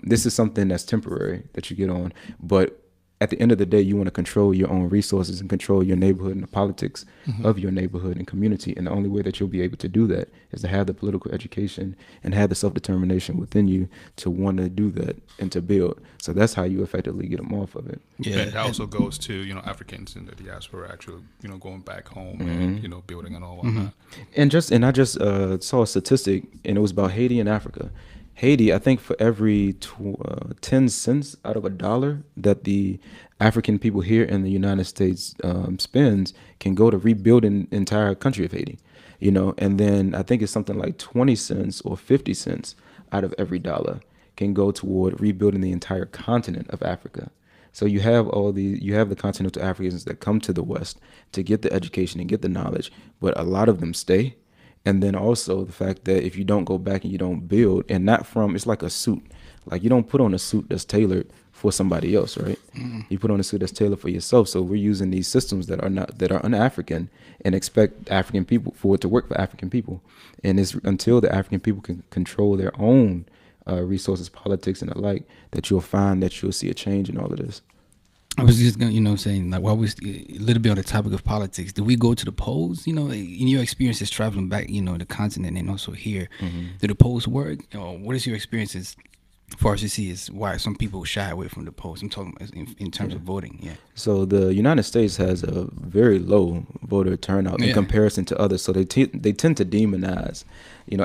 This is something that's temporary that you get on, but at the end of the day, you want to control your own resources and control your neighborhood and the politics of your neighborhood and community. And the only way that you'll be able to do that is to have the political education and have the self-determination within you to want to do that and to build. So that's how you effectively get them off of it. Yeah, and that also goes to, Africans in the diaspora actually, going back home and, building and all that. And I just saw a statistic, and it was about Haiti and Africa. Haiti, I think for every 10 cents out of $1 that the African people here in the United States spends can go to rebuilding the entire country of Haiti, and then I think it's something like 20 cents or 50 cents out of every $1 can go toward rebuilding the entire continent of Africa. So you have the continental Africans that come to the West to get the education and get the knowledge, but a lot of them stay. And then also the fact that if you don't go back and you don't build, and it's like a suit. Like you don't put on a suit that's tailored for somebody else, right? You put on a suit that's tailored for yourself. So we're using these systems that are un-African and expect African people for it to work for African people. And it's until the African people can control their own resources, politics, and the like, that you'll see a change in all of this. I was just going saying, like, while we're a little bit on the topic of politics, do we go to the polls? In your experiences traveling back, the continent and also here, do the polls work? What is your experiences as far as you see is why some people shy away from the polls? I'm talking in terms of voting. Yeah. So the United States has a very low voter turnout in comparison to others. So they tend to demonize.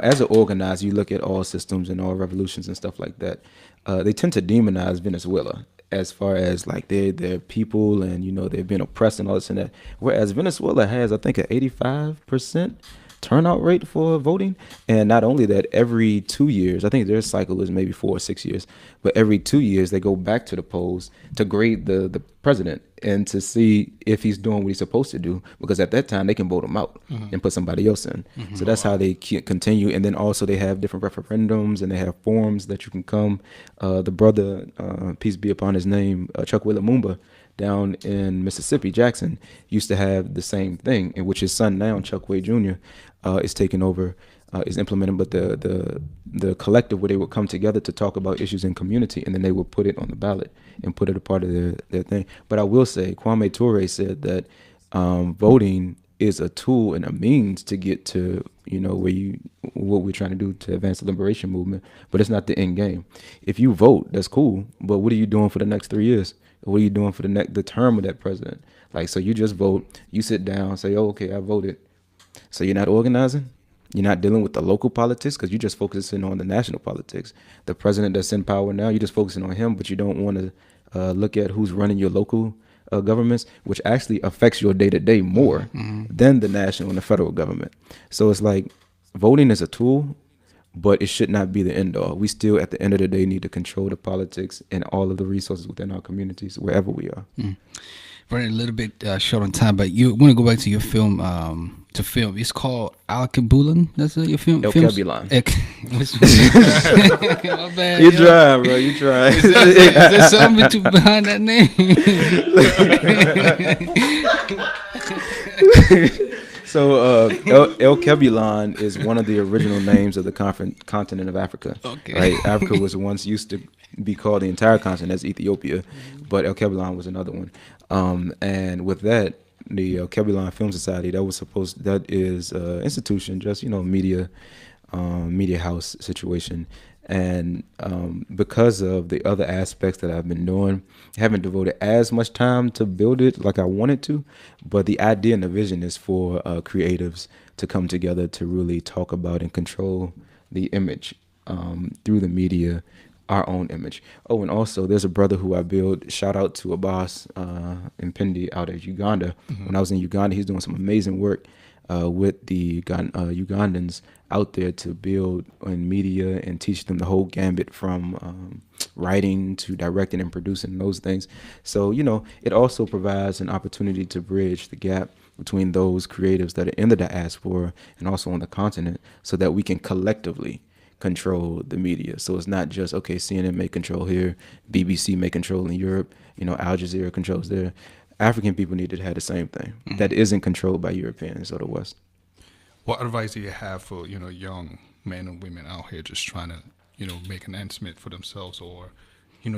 As an organizer, you look at all systems and all revolutions and stuff like that. They tend to demonize Venezuela as far as like they're people and they've been oppressed and all this and that. Whereas Venezuela has, I think, an 85% turnout rate for voting. And not only that, every 2 years, I think their cycle is maybe 4 or 6 years, but every 2 years they go back to the polls to grade the president and to see if he's doing what he's supposed to do, because at that time they can vote him out and put somebody else in. So that's how they continue. And then also they have different referendums and they have forums that you can come. The brother, peace be upon his name, Chuck Lumumba, down in Mississippi, Jackson, used to have the same thing, in which his son now, Chuck Wade Jr., is taking over, is implementing, but the collective where they would come together to talk about issues in community, and then they would put it on the ballot and put it a part of their thing. But I will say, Kwame Ture said that voting is a tool and a means to get to, what we're trying to do to advance the liberation movement, but it's not the end game. If you vote, that's cool, but what are you doing for the next 3 years? What are you doing for the term of that president? Like, so you just vote, you sit down, say, oh, okay, I voted. So you're not organizing? You're not dealing with the local politics because you're just focusing on the national politics. The president that's in power now, you're just focusing on him, but you don't want to look at who's running your local governments, which actually affects your day-to-day more than the national and the federal government. So it's like voting is a tool, but it should not be the end all. We still, at the end of the day, need to control the politics and all of the resources within our communities, wherever we are. We're a little bit short on time, but you want to go back to your film, It's called Al-Kabulan. That's your film? El-Kabulan. My bad. You try, bro. You try. Is there something behind that name? So El-Kabulan is one of the original names of the continent of Africa. Okay. Right? Africa was once used to be called the entire continent as Ethiopia, but El-Kabulan was another one. And with that, the El-Kabulan Film Society, that is an institution, just media house situation. And because of the other aspects that I've been doing, I haven't devoted as much time to build it like I wanted to, but the idea and the vision is for creatives to come together to really talk about and control the image through the media, our own image. Oh, and also there's a brother who I build, shout out to Abbas Impendi out of Uganda. When I was in Uganda, he's doing some amazing work with the Ugandans out there to build in media and teach them the whole gambit from writing to directing and producing those things. So, it also provides an opportunity to bridge the gap between those creatives that are in the diaspora and also on the continent so that we can collectively control the media. So it's not just, okay, CNN may control here, BBC may control in Europe, Al Jazeera controls there. African people need to have the same thing that isn't controlled by Europeans or the West. What advice do you have for young men and women out here just trying to make an ends meet for themselves, or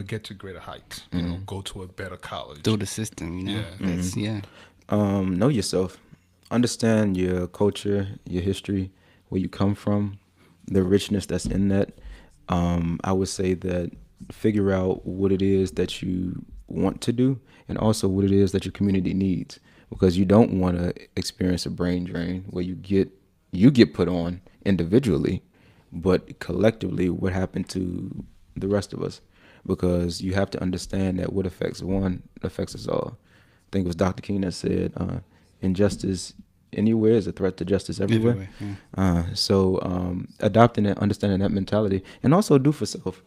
get to greater heights. Go to a better college through the system. Yeah. That's Know yourself, understand your culture, your history, where you come from, the richness that's in that. I would say that figure out what it is that you want to do, and also what it is that your community needs, because you don't want to experience a brain drain where you get put on individually, but collectively what happened to the rest of us, because you have to understand that what affects one affects us all. I think it was Dr. King that said, injustice anywhere is a threat to justice everywhere. So adopting and understanding that mentality, and also do for self.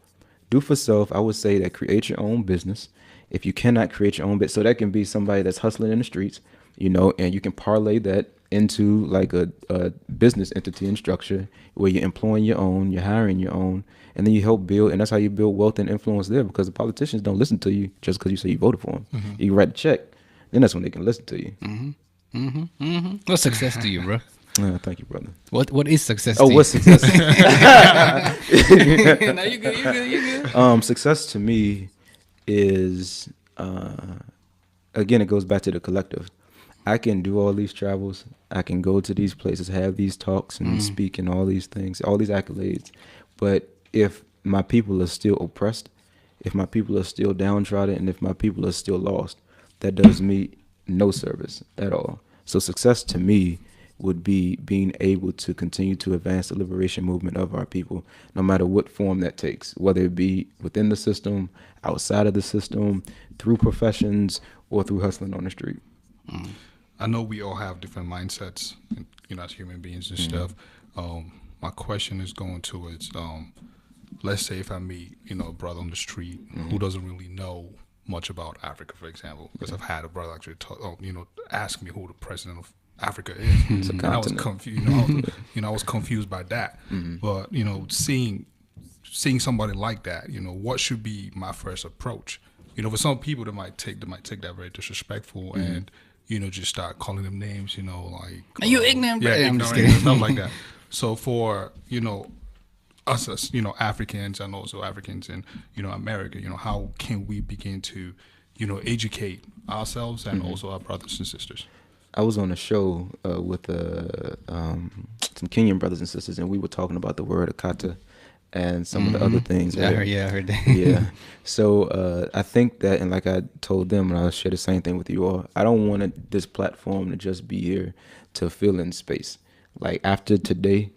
Do for self, I would say that create your own business. If you cannot create your own business, so that can be somebody that's hustling in the streets, and you can parlay that into like a business entity and structure where you're employing your own, you're hiring your own, and then you help build, and that's how you build wealth and influence there, because the politicians don't listen to you just because you say you voted for them. You write a check, then that's when they can listen to you. What's success to you, bro? Thank you, brother. What is success to you? What's success? No, you good. Success to me is, again, it goes back to the collective. I can do all these travels. I can go to these places, have these talks and speak and all these things, all these accolades. But if my people are still oppressed, if my people are still downtrodden, and if my people are still lost, that does me no service at all. So success to me would be being able to continue to advance the liberation movement of our people, no matter what form that takes, whether it be within the system, outside of the system, through professions, or through hustling on the street. I know we all have different mindsets, as human beings and stuff. My question is going towards, let's say if I meet, a brother on the street who doesn't really know much about Africa, for example, because I've had a brother actually ask me who the president of Africa is. And I was confused. I was confused by that. But seeing somebody like that, what should be my first approach? For some people they might take that very disrespectful and just start calling them names. Like Are you ignorant? Yeah, I'm just ignorant kidding. and stuff like that. So for us as Africans and also Africans in America, how can we begin to educate ourselves and also our brothers and sisters? I was on a show with some Kenyan brothers and sisters, and we were talking about the word akata and some of the other things. I heard that. Yeah. So I think that, and like I told them, and I'll share the same thing with you all, I don't want this platform to just be here to fill in space. Like after today,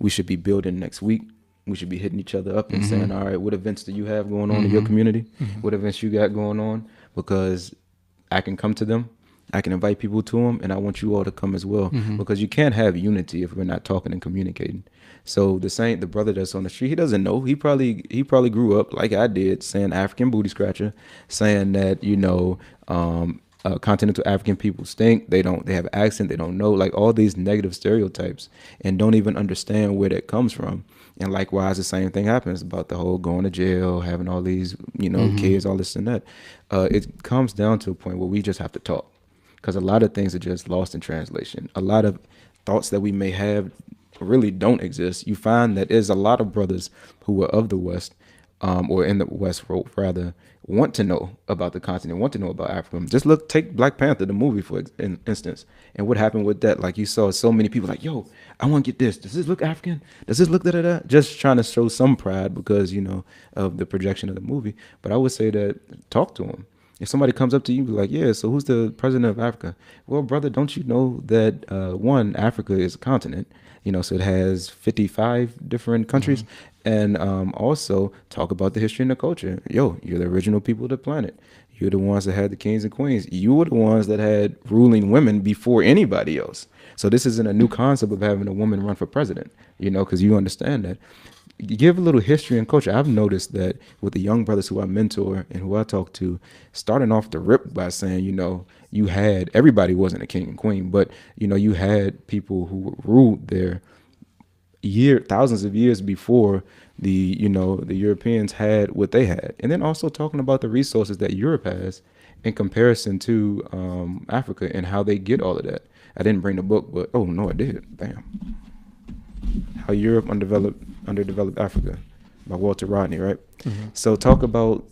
we should be building next week. We should be hitting each other up and saying, all right, what events do you have going on in your community? What events you got going on? Because I can come to them. I can invite people to them, and I want you all to come as well, because you can't have unity if we're not talking and communicating. So the brother that's on the street, he doesn't know. He probably grew up like I did, saying African booty scratcher, saying that continental African people stink. They have accent. They don't know, like all these negative stereotypes, and don't even understand where that comes from. And likewise, the same thing happens about the whole going to jail, having all these kids, all this and that. It comes down to a point where we just have to talk. Because a lot of things are just lost in translation. A lot of thoughts that we may have really don't exist. You find that there's a lot of brothers who are of the West, or in the West rather, want to know about the continent, want to know about Africa. Just take Black Panther, the movie, for instance, and what happened with that. Like you saw so many people like, yo, I want to get this. Does this look African? Does this look da-da-da? Just trying to show some pride because, of the projection of the movie. But I would say that talk to them. If somebody comes up to you like, yeah, so who's the president of Africa? Well, brother, don't you know that Africa is a continent, so it has 55 different countries. And also talk about the history and the culture. Yo, you're the original people of the planet. You're the ones that had the kings and queens. You were the ones that had ruling women before anybody else. So this isn't a new concept of having a woman run for president, because you understand that. Give a little history and culture. I've noticed that with the young brothers who I mentor and who I talk to, starting off the rip by saying, you had, everybody wasn't a king and queen, but, you had people who ruled there thousands of years before the Europeans had what they had. And then also talking about the resources that Europe has in comparison to Africa and how they get all of that. I didn't bring the book, but, I did. Bam. How Europe underdeveloped Africa. by Walter Rodney, right? So talk about,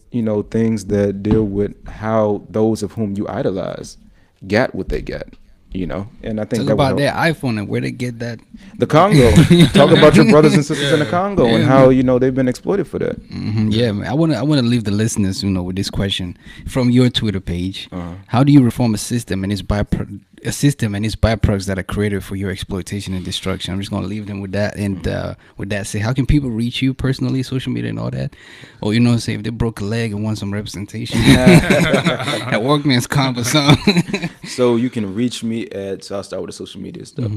things that deal with how those of whom you idolize got what they got, and I think Talk that about would their help. iPhone and where they get that. The Congo. Talk about your brothers and sisters in the Congo and Yeah, how, they've been exploited for that. Yeah, man. I wanna leave the listeners, with this question from your Twitter page. Uh-huh. How do you reform a system and its byproducts that are created for your exploitation and destruction? I'm just gonna leave them with that, and with that, say, how can people reach you personally, social media and all that? Or say if they broke a leg and want some representation at Workman's Comp or something. So you can reach me so I'll start with the social media stuff.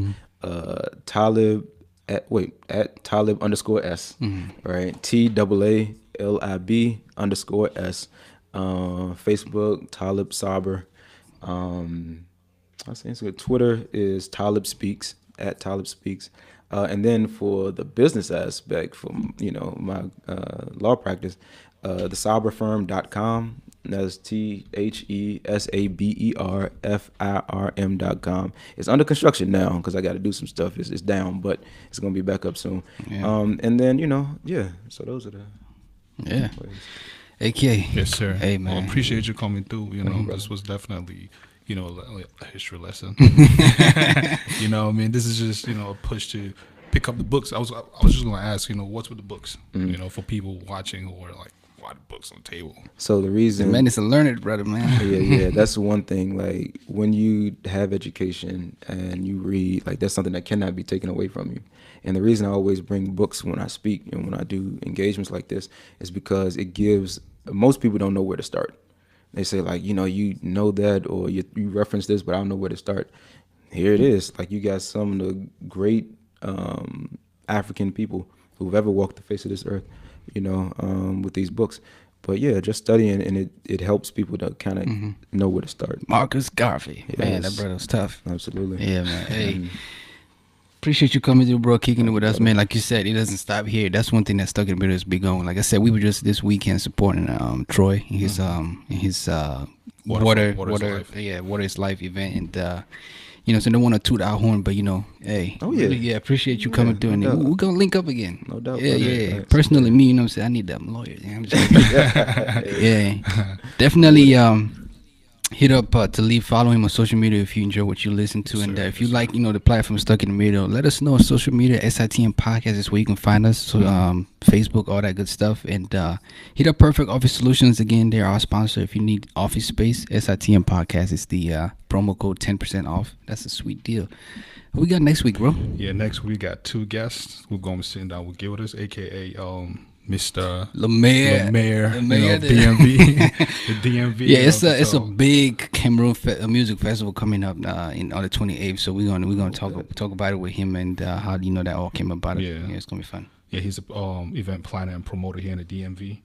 Talib at Talib _S, right? TAALIB_S. Facebook, Taalib Saber. I think so. Twitter is Taalib Speaks, at Taalib Speaks. And then for the business aspect, from my law practice, thesaberfirm.com. That's TheSaberFirm.com. It's under construction now because I got to do some stuff. It's down, but it's gonna be back up soon. Yeah. And then So those are the ways. AK. Yes, sir. Hey, man. Well, appreciate you coming through. This was definitely, a history lesson. This is just, a push to pick up the books. I was just going to ask, what's with the books, for people watching who are like, why the books on the table? So the reason, Man, it's a learned brother, man. yeah, that's one thing. Like when you have education and you read, like that's something that cannot be taken away from you. And the reason I always bring books when I speak and when I do engagements like this is because it gives, most people don't know where to start. They say like, you know that, or you reference this, but I don't know where to start. Here it is. Like you got some of the great African people who've ever walked the face of this earth, with these books. But yeah, just studying, and it helps people to kind of know where to start. Marcus Garvey. Yes. Man, that brother was tough. Absolutely. Yeah, man. Hey. Appreciate you coming through, bro, kicking it with us, man. Like you said, it doesn't stop here. That's one thing that stuck in the middle is big on. Like I said, we were just this weekend supporting Troy in his water is life event, and so don't want to toot our horn, but hey, appreciate you coming through, and we're gonna link up again. No doubt. Yeah. Personally, me, I'm saying I need that lawyer. I'm just definitely. Hit up Taalib, follow him on social media if you enjoy what you listen to, and if you like, the platform Stuck in the Middle, let us know on social media. SITM Podcast is where you can find us. So Facebook, all that good stuff, and hit up Perfect Office Solutions again. They're our sponsor. If you need office space, SITM Podcast is the promo code 10% off. That's a sweet deal. What we got next week, bro? Yeah, next week we got two guests. We're going to be sitting down with Gildas, aka Mr. Lemaire, DMV, the DMV. Yeah, it's a big Cameroon music festival coming up on the 28th. So we're gonna talk about it with him, and how that all came about. Yeah, it's gonna be fun. Yeah, he's a event planner and promoter here in the DMV.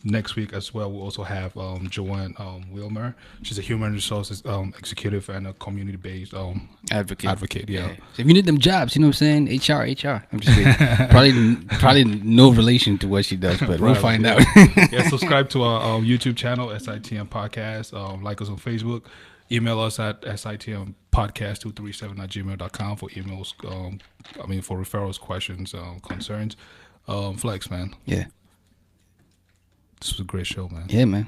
Next week as well, we'll also have Joanne Wilmer. She's a human resources executive and a community-based advocate. Yeah. So if you need them jobs, you know what I'm saying? HR. I'm just kidding. probably no relation to what she does, but we'll find out. Yeah, subscribe to our YouTube channel, SITM Podcast. Like us on Facebook. Email us at sitmpodcast237@gmail.com for emails. For referrals, questions, concerns. Flex, man. Yeah. This was a great show, man. Yeah, man.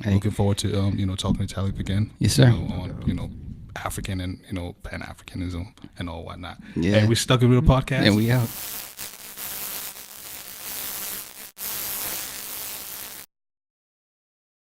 Hey. Looking forward to talking to Taalib again. Yes, sir. On African and Pan-Africanism and all whatnot. Yeah. Hey, we stuck with the podcast. And we out.